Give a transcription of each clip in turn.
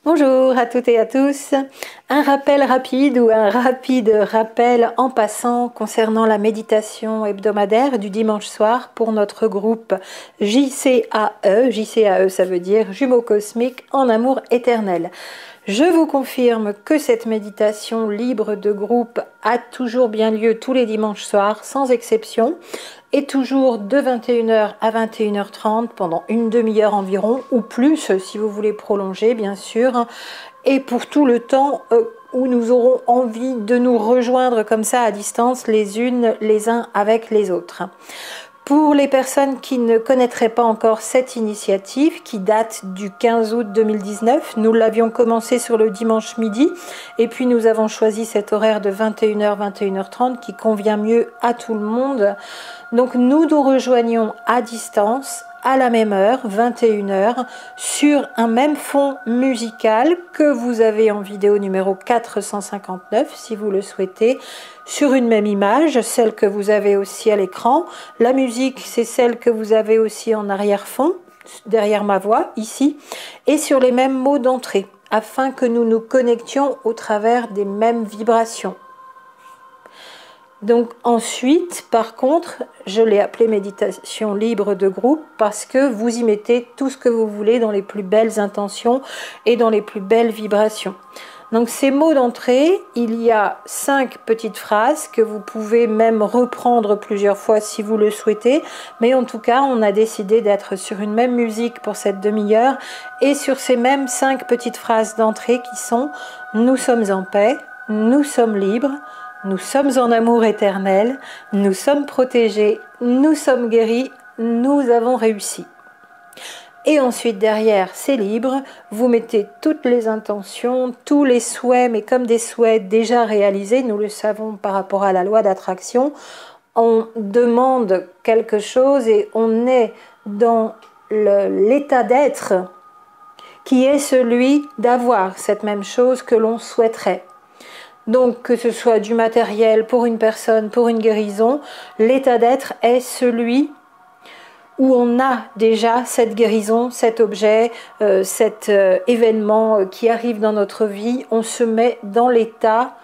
Bonjour à toutes et à tous. Un rappel rapide ou un rapide rappel en passant concernant la méditation hebdomadaire du dimanche soir pour notre groupe JCAE. JCAE, ça veut dire Jumeaux cosmiques en amour éternel. Je vous confirme que cette méditation libre de groupe a toujours bien lieu tous les dimanches soirs, sans exception, et toujours de 21h à 21h30 pendant une demi-heure environ, ou plus si vous voulez prolonger bien sûr, et pour tout le temps où nous aurons envie de nous rejoindre comme ça à distance les unes les uns avec les autres. Pour les personnes qui ne connaîtraient pas encore cette initiative, qui date du 15 août 2019, nous l'avions commencé sur le dimanche midi, et puis nous avons choisi cet horaire de 21h, 21h30 qui convient mieux à tout le monde. Donc nous nous rejoignons à distance, à la même heure, 21h, sur un même fond musical que vous avez en vidéo numéro 459, si vous le souhaitez, sur une même image, celle que vous avez aussi à l'écran. La musique, c'est celle que vous avez aussi en arrière-fond, derrière ma voix, ici, et sur les mêmes mots d'entrée, afin que nous nous connections au travers des mêmes vibrations. Donc ensuite, par contre, je l'ai appelé méditation libre de groupe parce que vous y mettez tout ce que vous voulez dans les plus belles intentions et dans les plus belles vibrations. Donc ces mots d'entrée, il y a 5 petites phrases que vous pouvez même reprendre plusieurs fois si vous le souhaitez. Mais en tout cas, on a décidé d'être sur une même musique pour cette demi-heure et sur ces mêmes 5 petites phrases d'entrée qui sont « Nous sommes en paix, nous sommes libres ». Nous sommes en amour éternel, nous sommes protégés, nous sommes guéris, nous avons réussi. Et ensuite derrière, c'est libre, vous mettez toutes les intentions, tous les souhaits, mais comme des souhaits déjà réalisés, nous le savons par rapport à la loi d'attraction, on demande quelque chose et on est dans l'état d'être qui est celui d'avoir cette même chose que l'on souhaiterait. Donc que ce soit du matériel pour une personne, pour une guérison, l'état d'être est celui où on a déjà cette guérison, cet objet, cet événement qui arrive dans notre vie. On se met dans l'état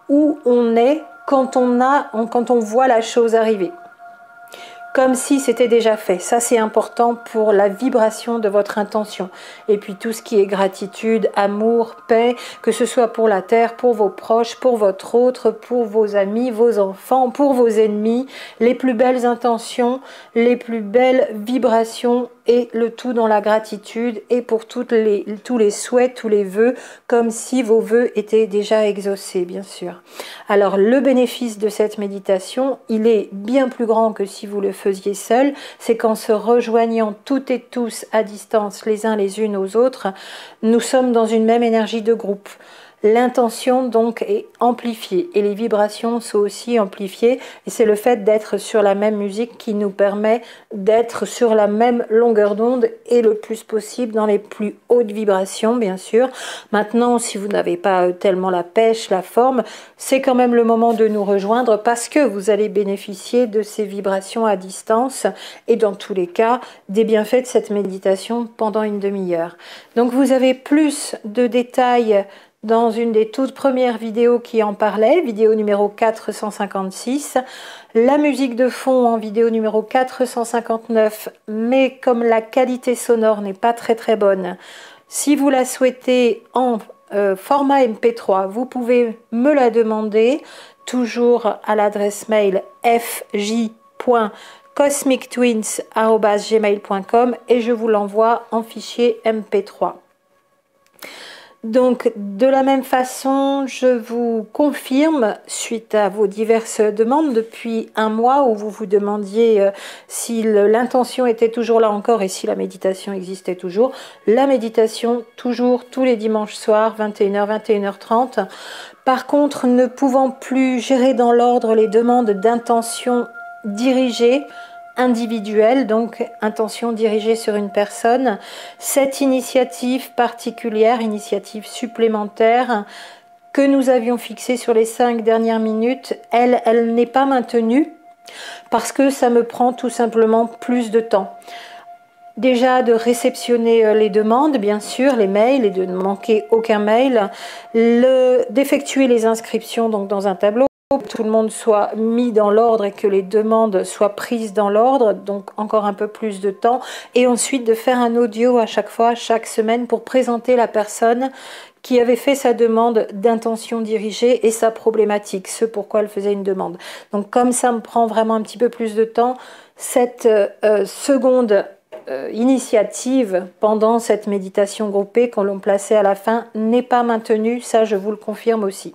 où on est quand on voit la chose arriver. Comme si c'était déjà fait. Ça, c'est important pour la vibration de votre intention. Et puis tout ce qui est gratitude, amour, paix, que ce soit pour la terre, pour vos proches, pour votre autre, pour vos amis, vos enfants, pour vos ennemis, les plus belles intentions, les plus belles vibrations et le tout dans la gratitude et pour tous les souhaits, tous les vœux, comme si vos vœux étaient déjà exaucés, bien sûr. Alors, le bénéfice de cette méditation, il est bien plus grand que si vous le faisiez seul. C'est qu'en se rejoignant toutes et tous à distance, les uns les unes aux autres, nous sommes dans une même énergie de groupe. L'intention donc est amplifiée et les vibrations sont aussi amplifiées et c'est le fait d'être sur la même musique qui nous permet d'être sur la même longueur d'onde et le plus possible dans les plus hautes vibrations bien sûr. Maintenant si vous n'avez pas tellement la pêche, la forme, c'est quand même le moment de nous rejoindre parce que vous allez bénéficier de ces vibrations à distance et dans tous les cas des bienfaits de cette méditation pendant une demi-heure. Donc vous avez plus de détails dans une des toutes premières vidéos qui en parlait, vidéo numéro 456, la musique de fond en vidéo numéro 459, mais comme la qualité sonore n'est pas très bonne, si vous la souhaitez en format MP3, vous pouvez me la demander, toujours à l'adresse mail fj.cosmictwins@gmail.com et je vous l'envoie en fichier MP3. Donc, de la même façon, je vous confirme, suite à vos diverses demandes depuis un mois où vous vous demandiez si l'intention était toujours là encore et si la méditation existait toujours, la méditation toujours tous les dimanches soirs, 21h, 21h30. Par contre, ne pouvant plus gérer dans l'ordre les demandes d'intention dirigée, individuelle, donc intention dirigée sur une personne, cette initiative particulière, initiative supplémentaire que nous avions fixée sur les 5 dernières minutes, elle n'est pas maintenue parce que ça me prend tout simplement plus de temps. déjà de réceptionner les demandes, bien sûr, les mails, et de ne manquer aucun mail, d'effectuer les inscriptions donc dans un tableau, que tout le monde soit mis dans l'ordre et que les demandes soient prises dans l'ordre, donc encore un peu plus de temps, et ensuite de faire un audio à chaque fois, chaque semaine, pour présenter la personne qui avait fait sa demande d'intention dirigée et sa problématique, ce pourquoi elle faisait une demande. Donc comme ça me prend vraiment un petit peu plus de temps, cette seconde initiative pendant cette méditation groupée qu'on l'on plaçait à la fin n'est pas maintenue, ça je vous le confirme aussi.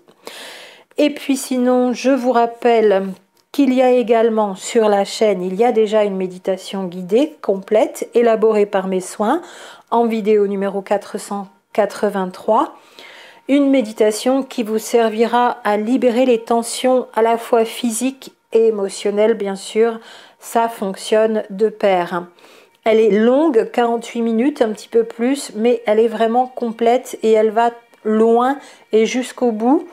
Et puis sinon, je vous rappelle qu'il y a également sur la chaîne, il y a déjà une méditation guidée complète, élaborée par mes soins, en vidéo numéro 483. Une méditation qui vous servira à libérer les tensions à la fois physiques et émotionnelles, bien sûr. Ça fonctionne de pair. Elle est longue, 48 minutes, un petit peu plus, mais elle est vraiment complète et elle va loin et jusqu'au bout.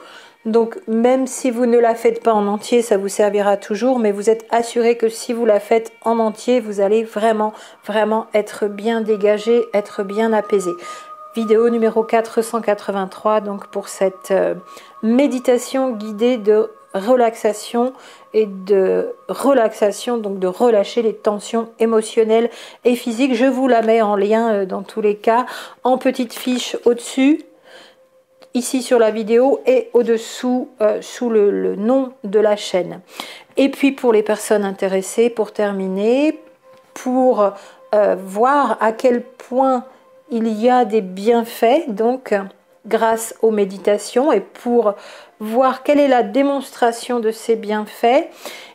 Donc même si vous ne la faites pas en entier, ça vous servira toujours, mais vous êtes assuré que si vous la faites en entier, vous allez vraiment être bien dégagé, être bien apaisé. Vidéo numéro 483, donc pour cette méditation guidée de relaxation et de relaxation, donc de relâcher les tensions émotionnelles et physiques. Je vous la mets en lien dans tous les cas, en petite fiche au-dessus, ici sur la vidéo, et au-dessous sous le nom de la chaîne. Et puis pour les personnes intéressées, pour terminer, pour voir à quel point il y a des bienfaits donc grâce aux méditations, et pour voir quelle est la démonstration de ces bienfaits,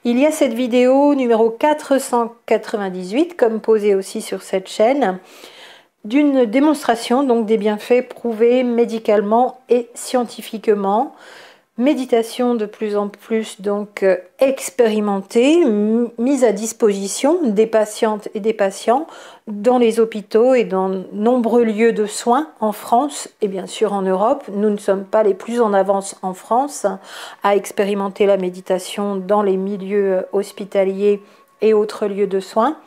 il y a cette vidéo numéro 498 comme posée aussi sur cette chaîne, d'une démonstration donc des bienfaits prouvés médicalement et scientifiquement. Méditation de plus en plus donc expérimentée, mise à disposition des patientes et des patients dans les hôpitaux et dans nombreux lieux de soins en France et bien sûr en Europe. Nous ne sommes pas les plus en avance en France à expérimenter la méditation dans les milieux hospitaliers et autres lieux de soins.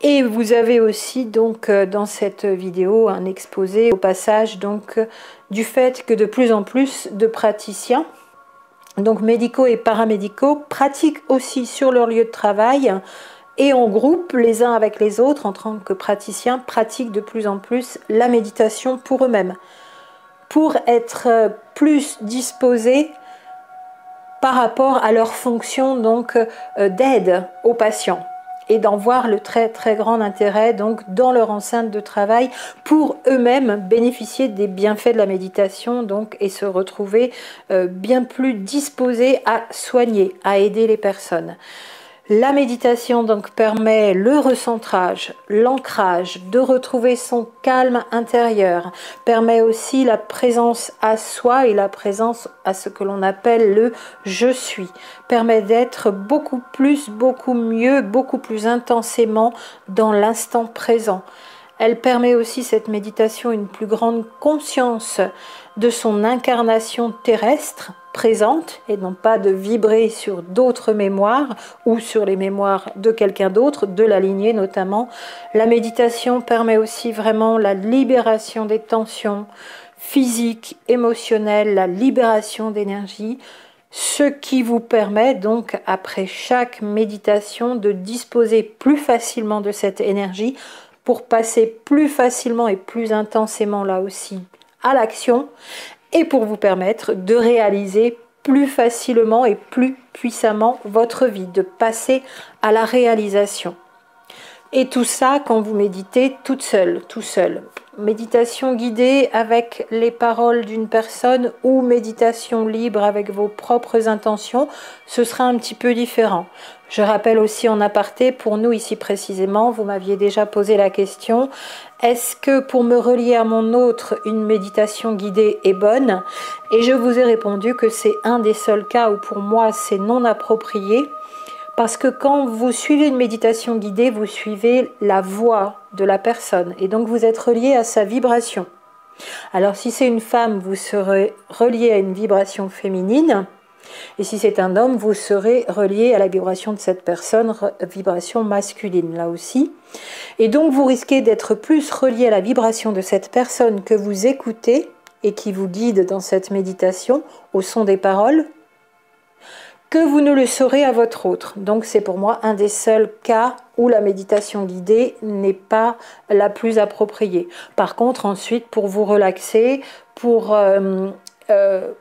Et vous avez aussi donc dans cette vidéo un exposé au passage donc du fait que de plus en plus de praticiens, donc médicaux et paramédicaux, pratiquent aussi sur leur lieu de travail et en groupe les uns avec les autres en tant que praticiens, pratiquent de plus en plus la méditation pour eux-mêmes, pour être plus disposés par rapport à leur fonction donc d'aide aux patients, et d'en voir le très grand intérêt donc dans leur enceinte de travail pour eux-mêmes bénéficier des bienfaits de la méditation donc, et se retrouver bien plus disposés à soigner, à aider les personnes. La méditation donc permet le recentrage, l'ancrage, de retrouver son calme intérieur, permet aussi la présence à soi et la présence à ce que l'on appelle le « je suis », permet d'être beaucoup plus, beaucoup mieux, beaucoup plus intensément dans l'instant présent. Elle permet aussi, cette méditation, une plus grande conscience de son incarnation terrestre, présente, et non pas de vibrer sur d'autres mémoires ou sur les mémoires de quelqu'un d'autre, de la lignée notamment. La méditation permet aussi vraiment la libération des tensions physiques, émotionnelles, la libération d'énergie, ce qui vous permet donc après chaque méditation de disposer plus facilement de cette énergie pour passer plus facilement et plus intensément là aussi à l'action, et pour vous permettre de réaliser plus facilement et plus puissamment votre vie, de passer à la réalisation. Et tout ça quand vous méditez toute seule, tout seul. Méditation guidée avec les paroles d'une personne ou méditation libre avec vos propres intentions, ce sera un petit peu différent. Je rappelle aussi en aparté, pour nous ici précisément, vous m'aviez déjà posé la question, est-ce que pour me relier à mon autre, une méditation guidée est bonne? Et je vous ai répondu que c'est un des seuls cas où pour moi c'est non approprié, parce que quand vous suivez une méditation guidée, vous suivez la voix de la personne et donc vous êtes relié à sa vibration. Alors si c'est une femme, vous serez relié à une vibration féminine. Et si c'est un homme, vous serez relié à la vibration de cette personne, vibration masculine là aussi. Et donc vous risquez d'être plus relié à la vibration de cette personne que vous écoutez et qui vous guide dans cette méditation au son des paroles, que vous ne le serez à votre autre. Donc c'est pour moi un des seuls cas où la méditation guidée n'est pas la plus appropriée. Par contre, ensuite, pour vous relaxer, pour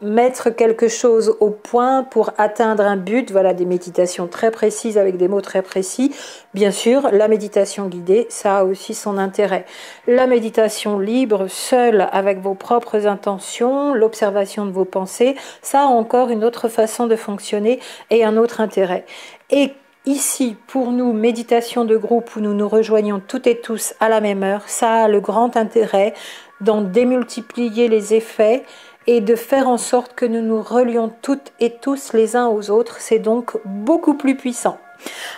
mettre quelque chose au point, pour atteindre un but, voilà des méditations très précises avec des mots très précis. Bien sûr, la méditation guidée, ça a aussi son intérêt. La méditation libre, seule, avec vos propres intentions, l'observation de vos pensées, ça a encore une autre façon de fonctionner et un autre intérêt. Et ici, pour nous, méditation de groupe où nous nous rejoignons toutes et tous à la même heure, ça a le grand intérêt d'en démultiplier les effets et de faire en sorte que nous nous relions toutes et tous les uns aux autres. C'est donc beaucoup plus puissant.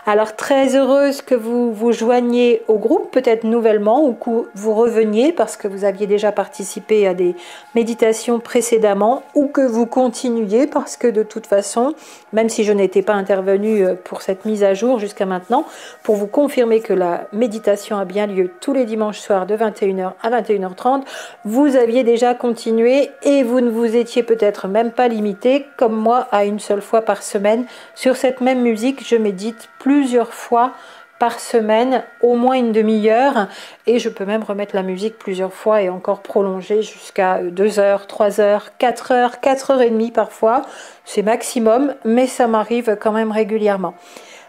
Alors très heureuse que vous vous joigniez au groupe, peut-être nouvellement, ou que vous reveniez parce que vous aviez déjà participé à des méditations précédemment, ou que vous continuiez parce que de toute façon, même si je n'étais pas intervenue pour cette mise à jour jusqu'à maintenant, pour vous confirmer que la méditation a bien lieu tous les dimanches soirs de 21h à 21h30, vous aviez déjà continué et vous ne vous étiez peut-être même pas limité, comme moi, à une seule fois par semaine. Sur cette même musique, je médite plusieurs fois par semaine, au moins une demi-heure, et je peux même remettre la musique plusieurs fois et encore prolonger jusqu'à 2 heures, 3 heures, 4 heures, 4 heures et demie parfois. C'est maximum, mais ça m'arrive quand même régulièrement.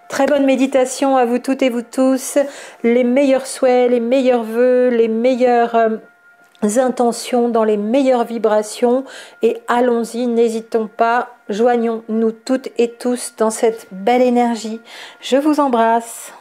Très bonne méditation à vous toutes et vous tous. Les meilleurs souhaits, les meilleurs vœux, les meilleures intentions dans les meilleures vibrations, et allons-y, n'hésitons pas, joignons-nous toutes et tous dans cette belle énergie. Je vous embrasse.